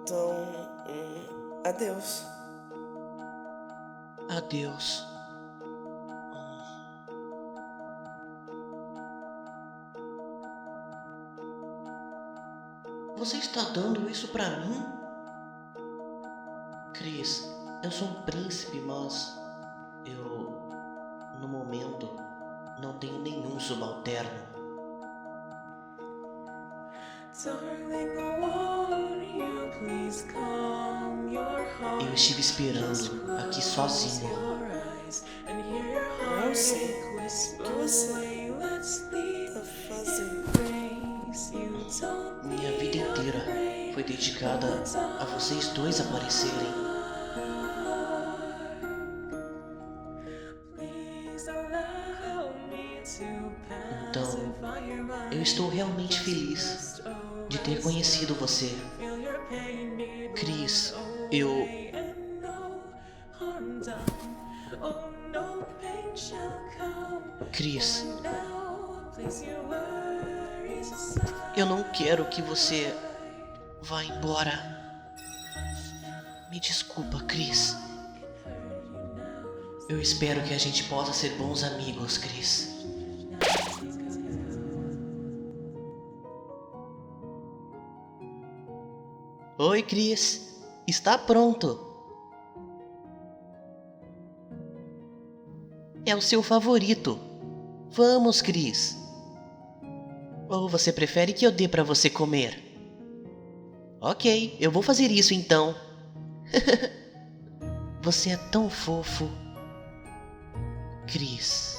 Então, adeus. Adeus. Você está dando isso pra mim? Chris, eu sou um príncipe, mas no momento, não tenho nenhum subalterno. Eu estive esperando aqui sozinho. Não sei o que você tá fazendo. Minha vida inteira foi dedicada a vocês dois aparecerem. Então, eu estou realmente feliz de ter conhecido você. Chris, Chris, eu não quero que você vá embora. Me desculpa, Chris. Eu espero que a gente possa ser bons amigos, Chris. Oi, Chris. Está pronto. É o seu favorito. Vamos, Chris. Ou você prefere que eu dê pra você comer? Ok, eu vou fazer isso então. Você é tão fofo. Chris.